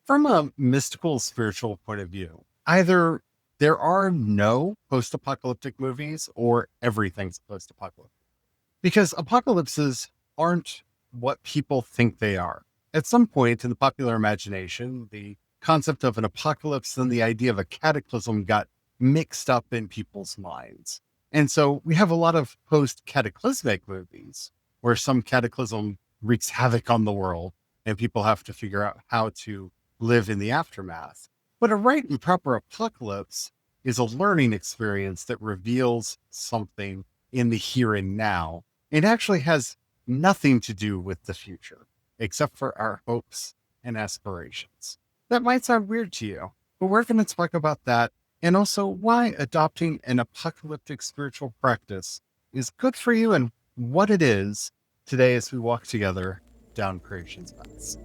From a mystical, spiritual point of view, either there are no post apocalyptic movies or everything's post apocalyptic because apocalypses aren't what people think they are. At some point in the popular imagination, the concept of an apocalypse and the idea of a cataclysm got mixed up in people's minds. And so we have a lot of post cataclysmic movies where some cataclysm wreaks havoc on the world and people have to figure out how to live in the aftermath. But a right and proper apocalypse is a learning experience that reveals something in the here and now. It actually has nothing to do with the future, except for our hopes and aspirations. That might sound weird to you, but we're going to talk about that and also why adopting an apocalyptic spiritual practice is good for you and what it is today as we walk together down creation's paths.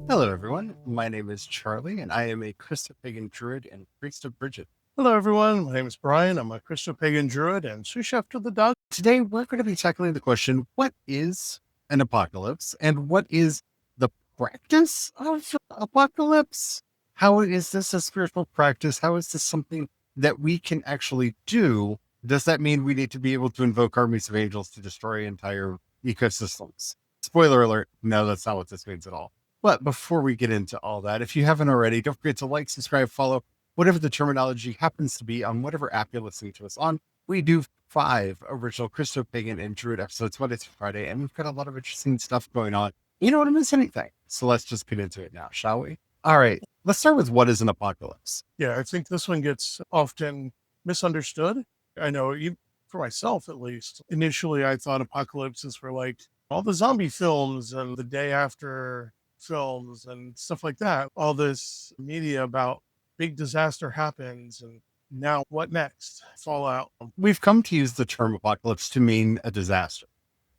Hello, everyone. My name is Charlie, and I am a Christopagan druid and priest of Bridget. Hello, everyone. My name is Brian. I'm a Christopagan druid and sous chef to the dog. Today, we're going to be tackling the question, what is an apocalypse and what is the practice of apocalypse? How is this a spiritual practice? How is this something that we can actually do? Does that mean we need to be able to invoke armies of angels to destroy entire ecosystems? Spoiler alert, no, that's not what this means at all. But before we get into all that, if you haven't already, don't forget to like, subscribe, follow, whatever the terminology happens to be on whatever app you're listening to us on. We do 5 original Christopagan and Druid episodes Monday through Friday, and we've got a lot of interesting stuff going on. You don't want to miss anything. So let's just get into it now, shall we? All right, let's start with what is an apocalypse. Yeah, I think this one gets often misunderstood. I know, even for myself at least, initially I thought apocalypses were like all the zombie films and the day after films and stuff like that. All this media about big disaster happens and now what next? Fallout. We've come to use the term apocalypse to mean a disaster.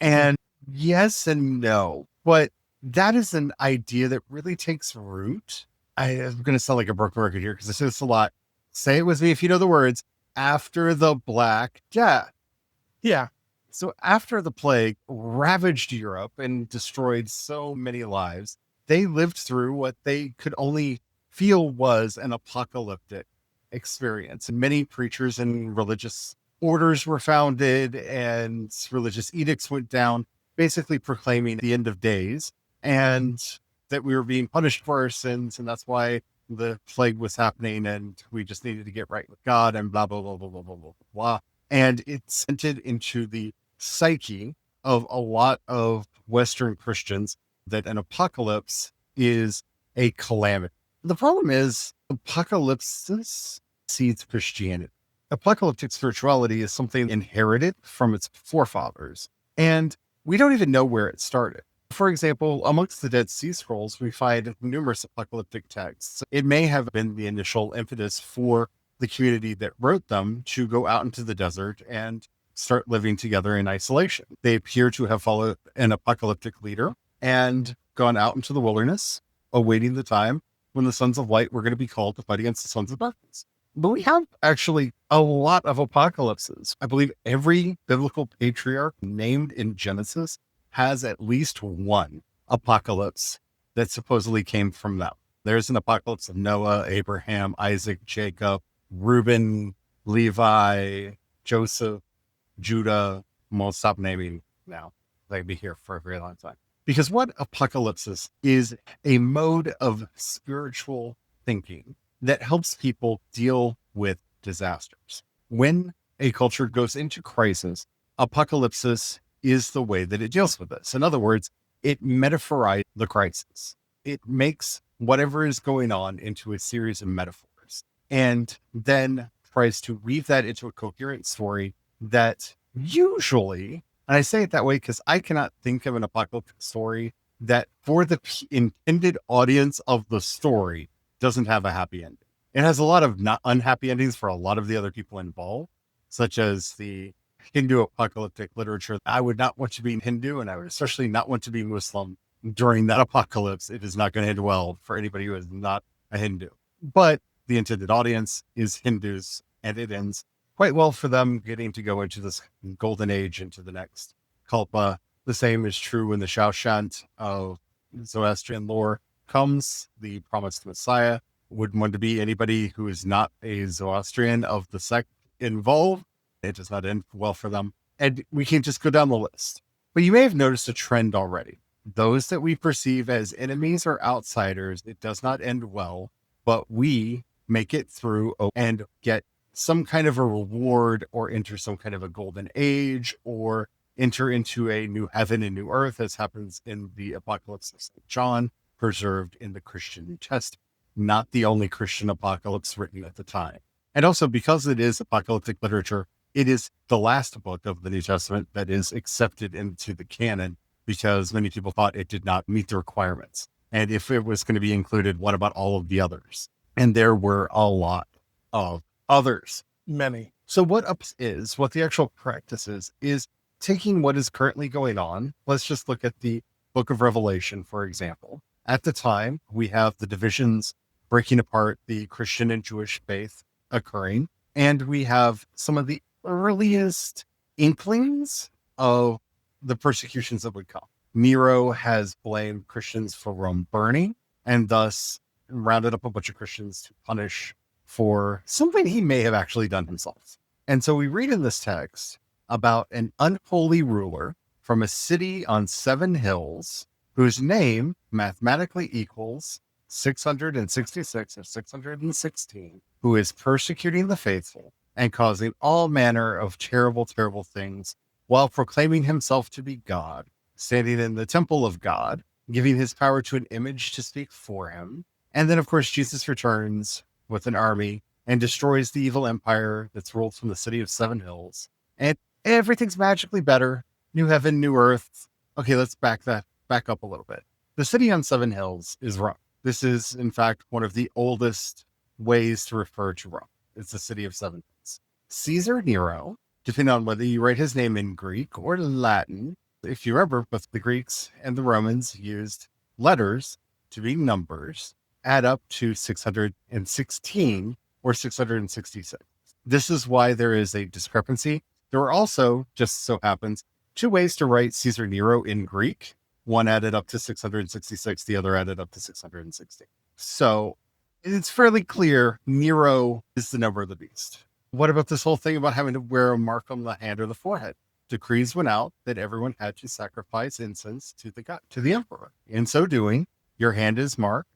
And yes and no, but that is an idea that really takes root. I'm going to sound like a broken record here because I say this a lot. Say it with me if you know the words. After the Black Death. Yeah. So after the plague ravaged Europe and destroyed so many lives, they lived through what they could only feel was an apocalyptic experience. And many preachers and religious orders were founded and religious edicts went down, basically proclaiming the end of days and that we were being punished for our sins. And that's why the plague was happening and we just needed to get right with God and blah, blah, blah, blah, blah, blah, blah, blah. And it's entered into the psyche of a lot of Western Christians that an apocalypse is a calamity. The problem is apocalypse seeds Christianity. Apocalyptic spirituality is something inherited from its forefathers, and we don't even know where it started. For example, amongst the Dead Sea Scrolls, we find numerous apocalyptic texts. It may have been the initial impetus for the community that wrote them to go out into the desert and start living together in isolation. They appear to have followed an apocalyptic leader and gone out into the wilderness, awaiting the time when the sons of light were going to be called to fight against the sons of darkness. But we have actually a lot of apocalypses. I believe every biblical patriarch named in Genesis has at least one apocalypse that supposedly came from them. There's an apocalypse of Noah, Abraham, Isaac, Jacob, Reuben, Levi, Joseph, Judah. Won't stop naming now. They'd be here for a very long time. Because what apocalypse is a mode of spiritual thinking that helps people deal with disasters. When a culture goes into crisis, apocalypse is the way that it deals with this. In other words, it metaphorizes the crisis. It makes whatever is going on into a series of metaphors and then tries to weave that into a coherent story that usually, and I say it that way because I cannot think of an apocalyptic story that for the intended audience of the story doesn't have a happy ending. It has a lot of not unhappy endings for a lot of the other people involved, such as the Hindu apocalyptic literature. I would not want to be Hindu, and I would especially not want to be Muslim during that apocalypse. It is not going to end well for anybody who is not a Hindu. But the intended audience is Hindus, and it ends quite well for them, getting to go into this golden age, into the next Kalpa. The same is true when the Shawshank of Zoroastrian lore comes, the promised Messiah. Wouldn't want to be anybody who is not a Zoroastrian of the sect involved. It does not end well for them. And we can just go down the list. But you may have noticed a trend already. Those that we perceive as enemies or outsiders, it does not end well, but we make it through and get some kind of a reward, or enter some kind of a golden age, or enter into a new heaven and new earth, as happens in the Apocalypse of St. John, preserved in the Christian New Testament, not the only Christian apocalypse written at the time. And also, because it is apocalyptic literature, it is the last book of the New Testament that is accepted into the canon, because many people thought it did not meet the requirements. And if it was going to be included, what about all of the others? And there were a lot of others. Many. So what the actual practice is taking what is currently going on. Let's just look at the book of Revelation, for example. At the time, we have the divisions breaking apart the Christian and Jewish faith occurring, and we have some of the earliest inklings of the persecutions that would come. Nero has blamed Christians for Rome burning, and thus rounded up a bunch of Christians to punish for something he may have actually done himself. And so we read in this text about an unholy ruler from a city on 7 hills, whose name mathematically equals 666 or 616, who is persecuting the faithful and causing all manner of terrible, terrible things, while proclaiming himself to be God, standing in the temple of God, giving his power to an image to speak for him. And then, of course, Jesus returns with an army and destroys the evil empire that's ruled from the city of 7 hills. And everything's magically better. New heaven, new earth. Okay, let's back up a little bit. The city on 7 hills is Rome. This is, in fact, one of the oldest ways to refer to Rome. It's the city of 7 hills. Caesar Nero, depending on whether you write his name in Greek or Latin, if you remember, both the Greeks and the Romans used letters to be numbers, add up to 616 or 666. This is why there is a discrepancy. There are also, just so happens, 2 ways to write Caesar Nero in Greek. One added up to 666, the other added up to 660. So it's fairly clear Nero is the number of the beast. What about this whole thing about having to wear a mark on the hand or the forehead? Decrees went out that everyone had to sacrifice incense to the god, to the emperor. In so doing, your hand is marked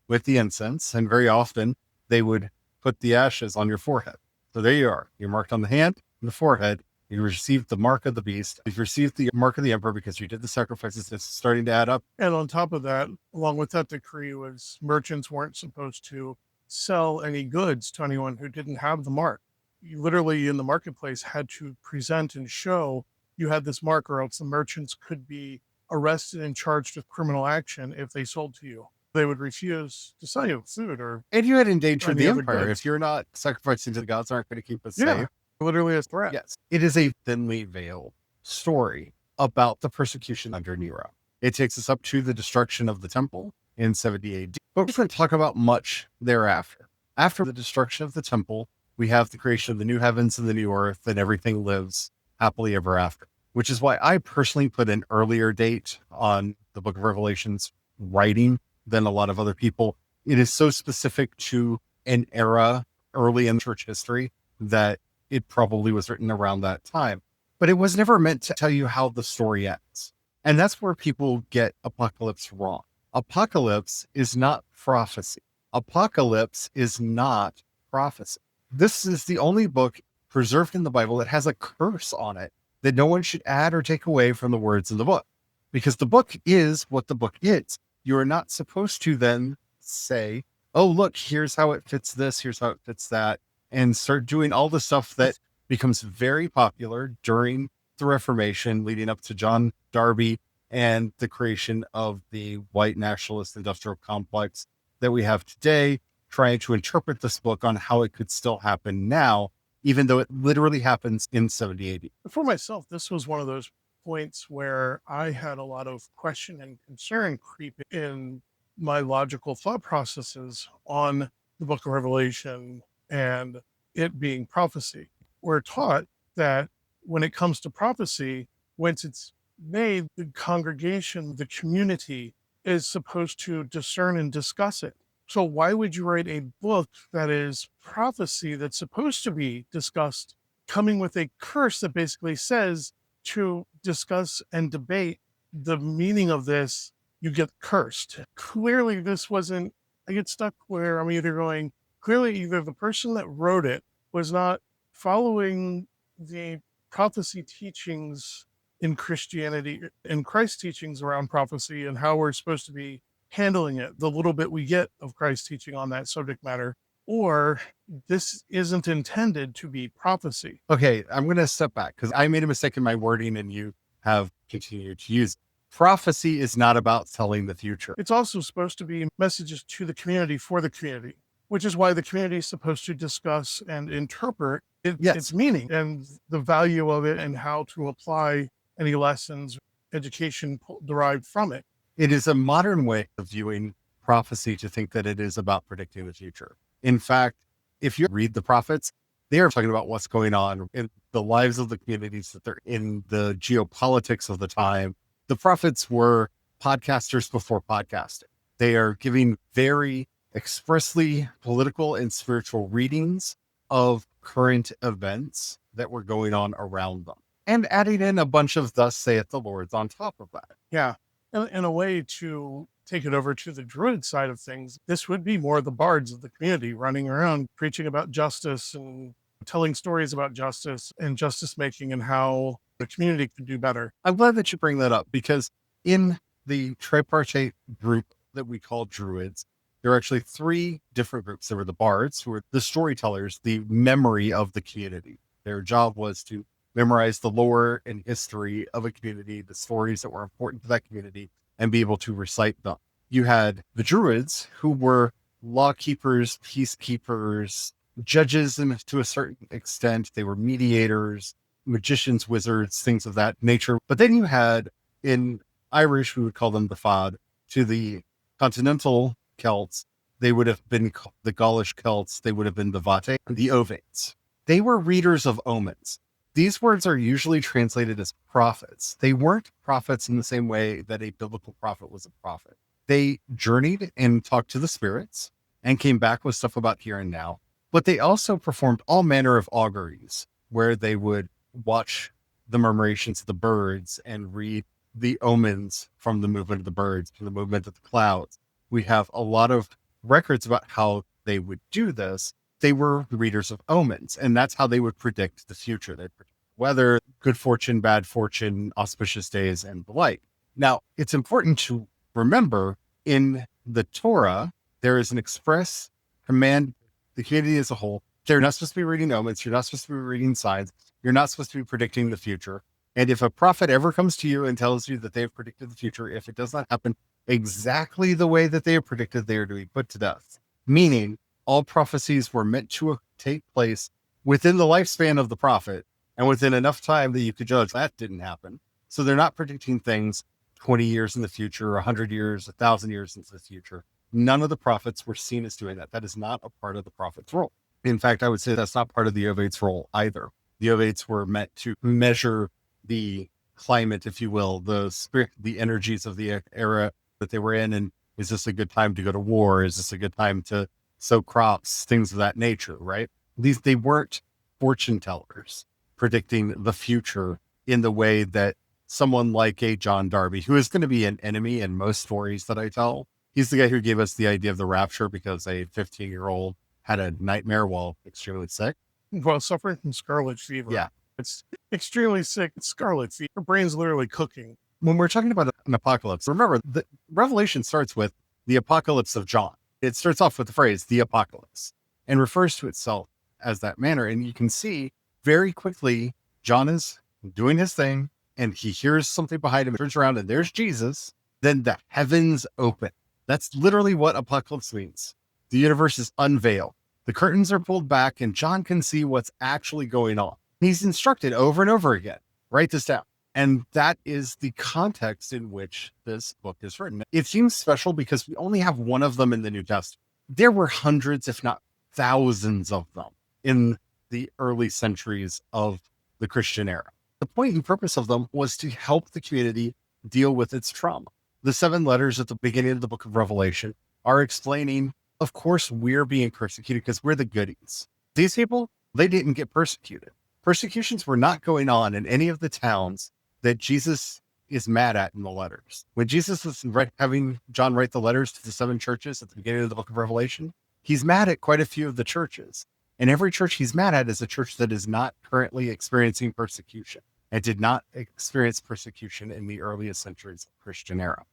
with the incense, and very often they would put the ashes on your forehead. So there you are. You're marked on the hand and the forehead. You received the mark of the beast. You've received the mark of the emperor because you did the sacrifices. It's starting to add up. And on top of that, along with that decree, was merchants weren't supposed to sell any goods to anyone who didn't have the mark. You literally in the marketplace had to present and show you had this mark, or else the merchants could be arrested and charged with criminal action if they sold to you. They would refuse to sell you food, or And you had endangered the any other empire. goods. If you're not sacrificing to the gods, aren't going to keep us Yeah, safe. literally a threat. Yes. It is a thinly veiled story about the persecution under Nero. It takes us up to the destruction of the temple in 70 AD. But we don't talk about much thereafter. After the destruction of the temple, we have the creation of the new heavens and the new earth, and everything lives happily ever after, which is why I personally put an earlier date on the book of Revelation's writing than a lot of other people. It is so specific to an era early in church history that it probably was written around that time. But it was never meant to tell you how the story ends. And that's where people get Apocalypse wrong. Apocalypse is not prophecy. Apocalypse is not prophecy. This is the only book preserved in the Bible that has a curse on it that no one should add or take away from the words in the book, because the book is what the book is. You are not supposed to then say, oh, look, here's how it fits this, here's how it fits that, and start doing all the stuff that becomes very popular during the Reformation, leading up to John Darby and the creation of the white nationalist industrial complex that we have today, trying to interpret this book on how it could still happen now, even though it literally happens in 70 AD. For myself, this was one of those points where I had a lot of question and concern creep in my logical thought processes on the book of Revelation and it being prophecy. We're taught that when it comes to prophecy, once it's made, the congregation, the community is supposed to discern and discuss it. So why would you write a book that is prophecy that's supposed to be discussed, coming with a curse that basically says to discuss and debate the meaning of this, you get cursed? Clearly, this wasn't, I get stuck where I'm either going, clearly, either the person that wrote it was not following the prophecy teachings in Christianity and Christ's teachings around prophecy and how we're supposed to be handling it, the little bit we get of Christ's teaching on that subject matter, or this isn't intended to be prophecy. Okay, I'm going to step back because I made a mistake in my wording and you have continued to use it. Prophecy is not about telling the future. It's also supposed to be messages to the community for the community, which is why the community is supposed to discuss and interpret its meaning and the value of it and how to apply any lessons, education derived from it. It is a modern way of viewing prophecy to think that it is about predicting the future. In fact, if you read the prophets, they are talking about what's going on in the lives of the communities that they're in, the geopolitics of the time. The prophets were podcasters before podcasting. They are giving very expressly political and spiritual readings of current events that were going on around them, and adding in a bunch of "thus saith the Lord" on top of that. Yeah. In a way to take it over to the Druid side of things, this would be more the bards of the community running around preaching about justice and telling stories about justice and justice making and how the community could do better. I'm glad that you bring that up because in the tripartite group that we call Druids, there are actually three different groups. There were the bards, who were the storytellers, the memory of the community. Their job was to memorize the lore and history of a community, the stories that were important to that community, and be able to recite them. You had the Druids, who were law keepers, peacekeepers, judges, and to a certain extent, they were mediators, magicians, wizards, things of that nature. But then you had, in Irish, we would call them the Fad. To the continental Celts, they would have been the Gaulish Celts, they would have been the Vate, and the Ovates. They were readers of omens. These words are usually translated as prophets. They weren't prophets in the same way that a biblical prophet was a prophet. They journeyed and talked to the spirits and came back with stuff about here and now. But they also performed all manner of auguries, where they would watch the murmurations of the birds and read the omens from the movement of the birds, from the movement of the clouds. We have a lot of records about how they would do this. They were readers of omens, and that's how they would predict the future. They'd predict weather, good fortune, bad fortune, auspicious days, and the like. Now, it's important to remember in the Torah, there is an express command, the community as a whole. They're not supposed to be reading omens. You're not supposed to be reading signs. You're not supposed to be predicting the future. And if a prophet ever comes to you and tells you that they've predicted the future, if it does not happen exactly the way that they have predicted, they are to be put to death. Meaning, all prophecies were meant to take place within the lifespan of the prophet and within enough time that you could judge that didn't happen. So they're not predicting things 20 years in the future, 100 years, 1,000 years into the future. None of the prophets were seen as doing that. That is not a part of the prophet's role. In fact, I would say that's not part of the Ovate's role either. The Ovates were meant to measure the climate, if you will, the spirit, the energies of the era that they were in. And is this a good time to go to war? Is this a good time to sow crops, things of that nature, right? They weren't fortune tellers predicting the future in the way that someone like a John Darby, who is going to be an enemy in most stories that I tell. He's the guy who gave us the idea of the rapture because a 15-year-old had a nightmare while extremely sick. Well, suffering from scarlet fever. Yeah. It's extremely sick. It's scarlet fever. Her brain's literally cooking. When we're talking about an apocalypse, remember, the Revelation starts with the apocalypse of John. It starts off with the phrase, the apocalypse, and refers to itself as that manner. And you can see very quickly, John is doing his thing and he hears something behind him, turns around and there's Jesus. Then the heavens open. That's literally what apocalypse means. The universe is unveiled. The curtains are pulled back and John can see what's actually going on. He's instructed over and over again, write this down. And that is the context in which this book is written. It seems special because we only have one of them in the New Testament. There were hundreds, if not thousands of them in the early centuries of the Christian era. The point and purpose of them was to help the community deal with its trauma. The 7 letters at the beginning of the book of Revelation are explaining, of course, we're being persecuted because we're the goodies. These people, they didn't get persecuted. Persecutions were not going on in any of the towns that Jesus is mad at in the letters. When Jesus was having John write the letters to the 7 churches at the beginning of the book of Revelation, he's mad at quite a few of the churches. And every church he's mad at is a church that is not currently experiencing persecution and did not experience persecution in the earliest centuries of the Christian era.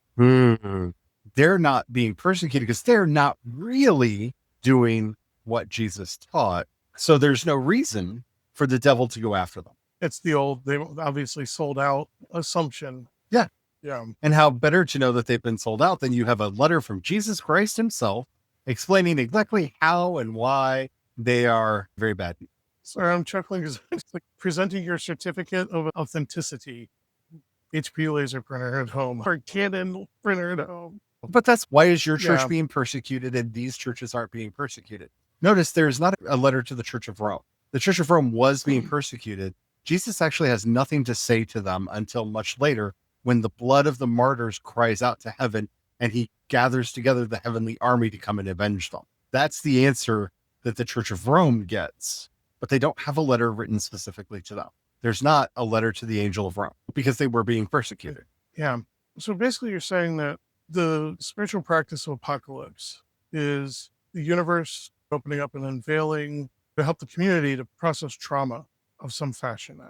They're not being persecuted because they're not really doing what Jesus taught. So there's no reason for the devil to go after them. It's the old, they obviously sold out assumption. Yeah. Yeah. And how better to know that they've been sold out than you have a letter from Jesus Christ himself explaining exactly how and why they are very bad. Sorry, I'm chuckling because it's like presenting your certificate of authenticity. HP laser printer at home or Canon printer at home. But that's why is your church Yeah. being persecuted and these churches aren't being persecuted? Notice there's not a letter to the Church of Rome. The Church of Rome was being persecuted. Jesus actually has nothing to say to them until much later when the blood of the martyrs cries out to heaven and he gathers together the heavenly army to come and avenge them. That's the answer that the Church of Rome gets, but they don't have a letter written specifically to them. There's not a letter to the angel of Rome because they were being persecuted. Yeah. So basically you're saying that the spiritual practice of apocalypse is the universe opening up and unveiling to help the community to process trauma of some fashion.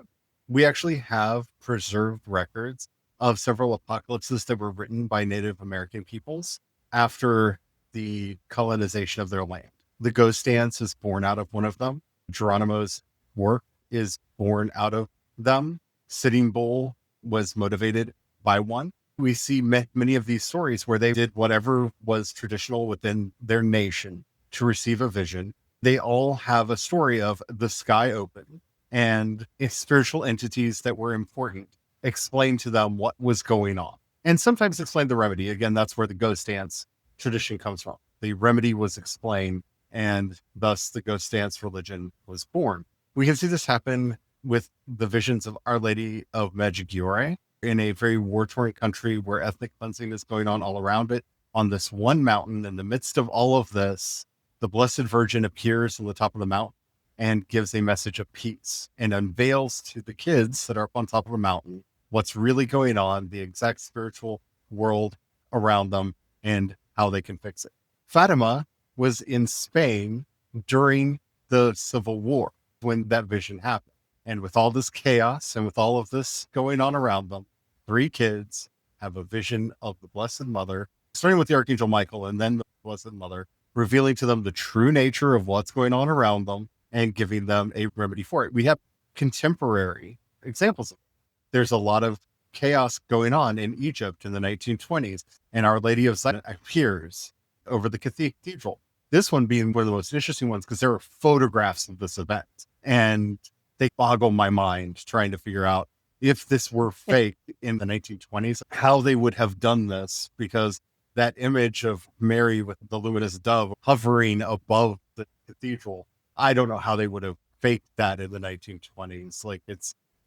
We actually have preserved records of several apocalypses that were written by Native American peoples after the colonization of their land. The Ghost Dance is born out of one of them. Geronimo's work is born out of them. Sitting Bull was motivated by one. We see many of these stories where they did whatever was traditional within their nation to receive a vision. They all have a story of the sky open and spiritual entities that were important explain to them what was going on. And sometimes explain the remedy. Again, that's where the Ghost Dance tradition comes from. The remedy was explained, and thus the Ghost Dance religion was born. We can see this happen with the visions of Our Lady of Medjugorje in a very war-torn country where ethnic cleansing is going on all around it. On this one mountain, in the midst of all of this, the Blessed Virgin appears on the top of the mountain and gives a message of peace and unveils to the kids that are up on top of the mountain what's really going on, the exact spiritual world around them, and how they can fix it. Fatima was in Spain during the Civil War when that vision happened. And with all this chaos and with all of this going on around them, 3 kids have a vision of the Blessed Mother, starting with the Archangel Michael and then the Blessed Mother, revealing to them the true nature of what's going on around them and giving them a remedy for it. We have contemporary examples of it. There's a lot of chaos going on in Egypt in the 1920s, and Our Lady of Zion appears over the cathedral. This one being one of the most interesting ones because there are photographs of this event, and they boggle my mind trying to figure out if this were fake in the 1920s, how they would have done this, because that image of Mary with the luminous dove hovering above the cathedral, I don't know how they would have faked that in the 1920s. Like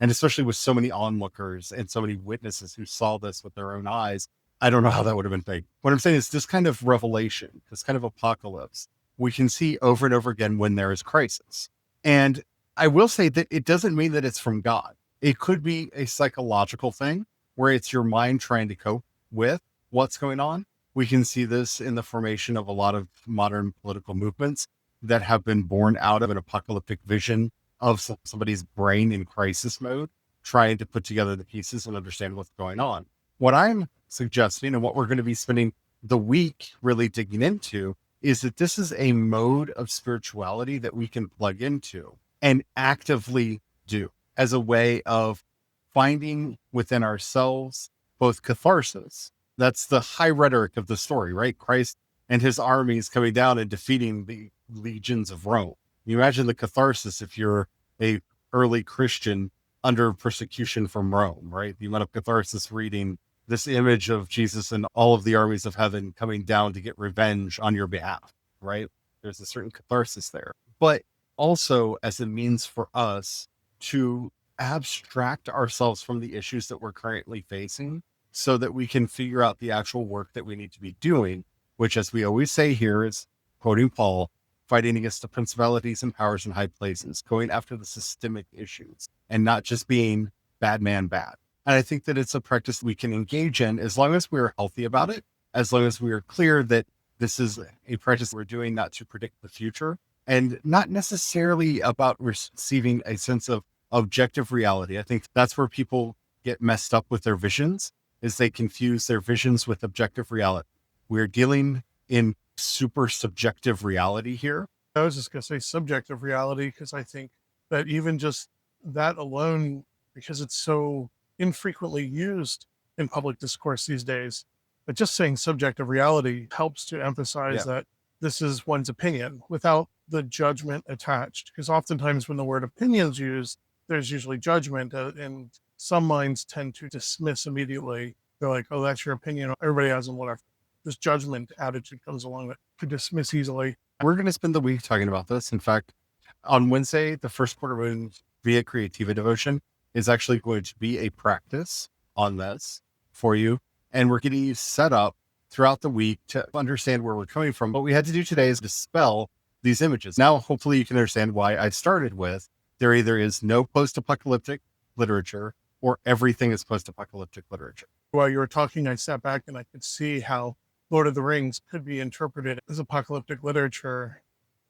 and especially with so many onlookers and so many witnesses who saw this with their own eyes, I don't know how that would have been fake. What I'm saying is this kind of revelation, this kind of apocalypse, we can see over and over again when there is crisis. And I will say that it doesn't mean that it's from God. It could be a psychological thing where it's your mind trying to cope with what's going on. We can see this in the formation of a lot of modern political movements that have been born out of an apocalyptic vision of somebody's brain in crisis mode, trying to put together the pieces and understand what's going on. What I'm suggesting and what we're going to be spending the week really digging into is that this is a mode of spirituality that we can plug into and actively do as a way of finding within ourselves both catharsis. That's the high rhetoric of the story, right? Christ and his armies coming down and defeating the legions of Rome. You imagine the catharsis if you're a early Christian under persecution from Rome, right? The amount of catharsis reading this image of Jesus and all of the armies of heaven coming down to get revenge on your behalf. right? There's a certain catharsis there, but also as a means for us to abstract ourselves from the issues that we're currently facing so that we can figure out the actual work that we need to be doing, which, as we always say here, is quoting Paul, fighting against the principalities and powers in high places, going after the systemic issues and not just being bad man bad. And I think that it's a practice we can engage in as long as we're healthy about it, as long as we are clear that this is a practice we're doing not to predict the future and not necessarily about receiving a sense of objective reality. I think that's where people get messed up with their visions, is they confuse their visions with objective reality. We're dealing in super subjective reality here. I was just going to say subjective reality, because I think that even just that alone, because it's so infrequently used in public discourse these days, but just saying subjective reality helps to emphasize that this is one's opinion without the judgment attached. Because oftentimes when the word opinion's used, there's usually judgment, and some minds tend to dismiss immediately. They're like, oh, that's your opinion. Everybody has them, whatever. This judgment attitude comes along that to dismiss easily. We're going to spend the week talking about this. In fact, on Wednesday, the first quarter moon via Creativa Devotion is actually going to be a practice on this for you. And we're getting you set up throughout the week to understand where we're coming from. What we had to do today is dispel these images. Now, hopefully you can understand why I started with there either is no post-apocalyptic literature or everything is post-apocalyptic literature. While you were talking, I sat back and I could see how Lord of the Rings could be interpreted as apocalyptic literature,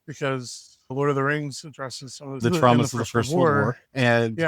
because Lord of the Rings addresses some of the traumas of the First World War. And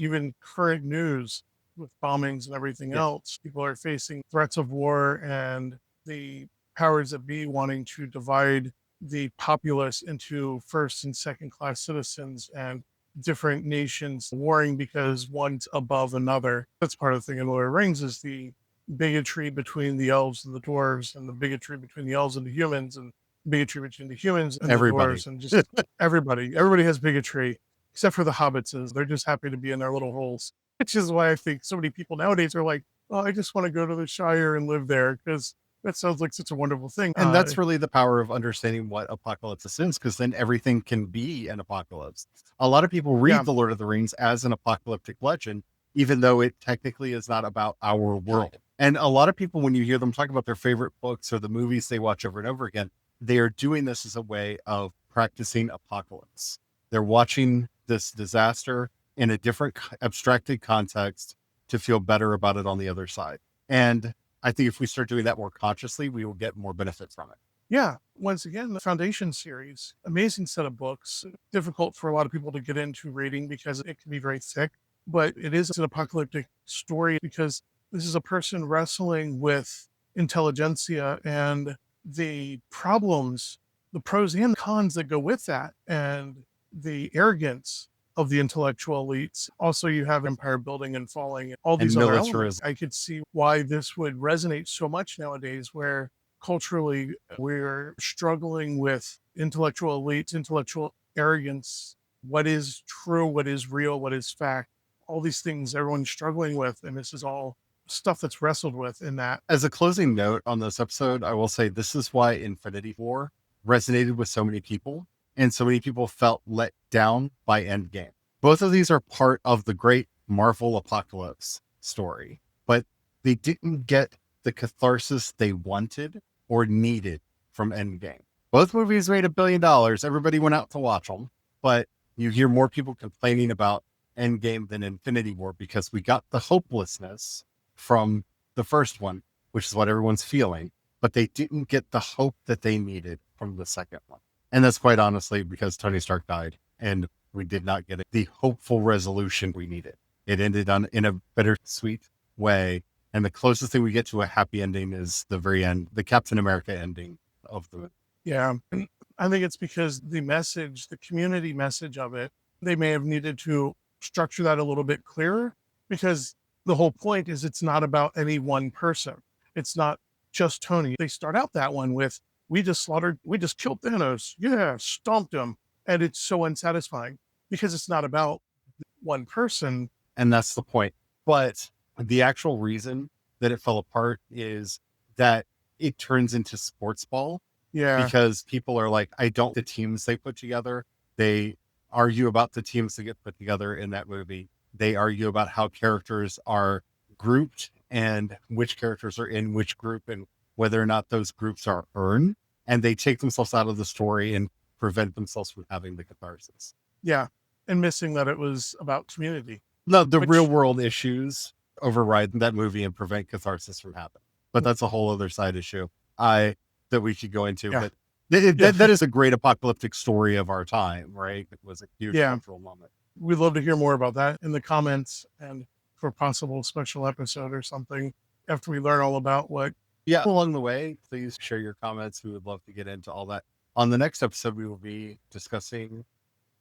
even current news with bombings and everything else. People are facing threats of war and the powers that be wanting to divide the populace into first and second class citizens, and different nations warring because one's above another. That's part of the thing in Lord of the Rings, is the bigotry between the elves and the dwarves, and the bigotry between the elves and the humans, and bigotry between the humans and everybody. The dwarves, and just everybody has bigotry except for the hobbits. They're just happy to be in their little holes, which is why I think so many people nowadays are like, oh, I just want to go to the Shire and live there, because that sounds like such a wonderful thing. And that's really the power of understanding what apocalypse is, because then everything can be an apocalypse. A lot of people read The Lord of the Rings as an apocalyptic legend, even though it technically is not about our world. And a lot of people, when you hear them talk about their favorite books or the movies they watch over and over again, they are doing this as a way of practicing apocalypse. They're watching this disaster in a different abstracted context to feel better about it on the other side. And I think if we start doing that more consciously, we will get more benefit from it. Yeah. Once again, the Foundation series, amazing set of books, difficult for a lot of people to get into reading because it can be very thick, but it is an apocalyptic story because this is a person wrestling with intelligentsia and the problems, the pros and cons that go with that, and the arrogance of the intellectual elites. Also, you have empire building and falling, all these other elements. I could see why this would resonate so much nowadays, where culturally we're struggling with intellectual elites, intellectual arrogance, what is true, what is real, what is fact, all these things everyone's struggling with. And this is all stuff that's wrestled with in that. As a closing note on this episode, I will say this is why Infinity War resonated with so many people, and so many people felt let down by Endgame. Both of these are part of the great Marvel apocalypse story, but they didn't get the catharsis they wanted or needed from Endgame. Both movies made $1 billion. Everybody went out to watch them, but you hear more people complaining about Endgame than Infinity War because we got the hopelessness from the first one, which is what everyone's feeling, but they didn't get the hope that they needed from the second one. And that's quite honestly because Tony Stark died and we did not get the hopeful resolution we needed. It ended in a bittersweet way. And the closest thing we get to a happy ending is the very end, the Captain America ending of the movie. Yeah. I think it's because the message, the community message of it, they may have needed to structure that a little bit clearer, because the whole point is it's not about any one person. It's not just Tony. They start out that one with, we just killed Thanos. Yeah, stomped him. And it's so unsatisfying because it's not about one person. And that's the point. But the actual reason that it fell apart is that it turns into sports ball Yeah. because people are like, I don't the teams they put together. They argue about the teams that get put together in that movie. They argue about how characters are grouped and which characters are in which group and whether or not those groups are earned. And they take themselves out of the story and prevent themselves from having the catharsis. Yeah. And missing that it was about community. No, the Which- real world issues override that movie and prevent catharsis from happening. But that's a whole other side issue that we could go into. Yeah. But that is a great apocalyptic story of our time, right? It was a huge Yeah. cultural moment. We'd love to hear more about that in the comments and for a possible special episode or something after we learn all about what. Yeah, along the way, please share your comments. We would love to get into all that. On the next episode, we will be discussing.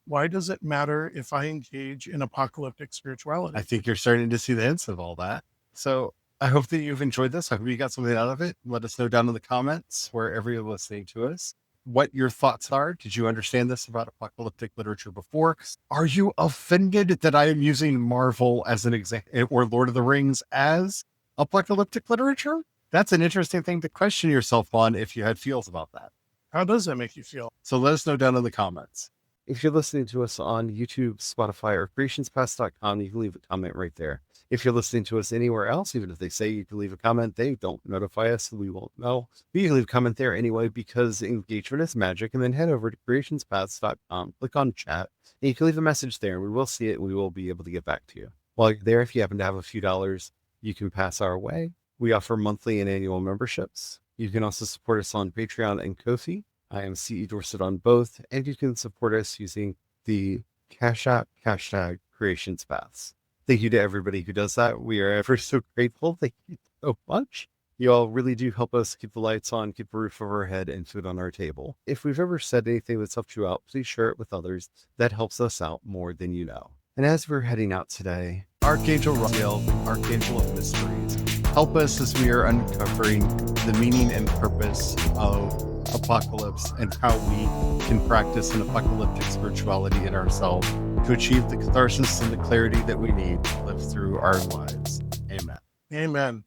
Why does it matter if I engage in apocalyptic spirituality? I think you're starting to see the hints of all that. So I hope that you've enjoyed this. I hope you got something out of it. Let us know down in the comments wherever you're listening to us what your thoughts are. Did you understand this about apocalyptic literature before? Are you offended that I am using Marvel as an example or Lord of the Rings as apocalyptic literature? That's an interesting thing to question yourself on if you had feels about that. How does that make you feel? So let us know down in the comments. If you're listening to us on YouTube, Spotify, or creationspath.com, you can leave a comment right there. If you're listening to us anywhere else, even if they say you can leave a comment, they don't notify us, so we won't know. But you can leave a comment there anyway because engagement is magic. And then head over to creationspaths.com, click on chat, and you can leave a message there, and we will see it, and we will be able to get back to you. While you're there, if you happen to have a few dollars, you can pass our way. We offer monthly and annual memberships. You can also support us on Patreon and Ko-fi. I am CE Dorset on both, and you can support us using the Cash App hashtag Creations Paths. Thank you to everybody who does that. We are ever so grateful. Thank you so much. You all really do help us keep the lights on, keep a roof over our head, and food on our table. If we've ever said anything that's helped you out, please share it with others. That helps us out more than you know. And as we're heading out today, Archangel Raphael, Archangel of Mysteries, help us as we are uncovering the meaning and purpose of apocalypse and how we can practice an apocalyptic spirituality in ourselves to achieve the catharsis and the clarity that we need to live through our lives. Amen. Amen.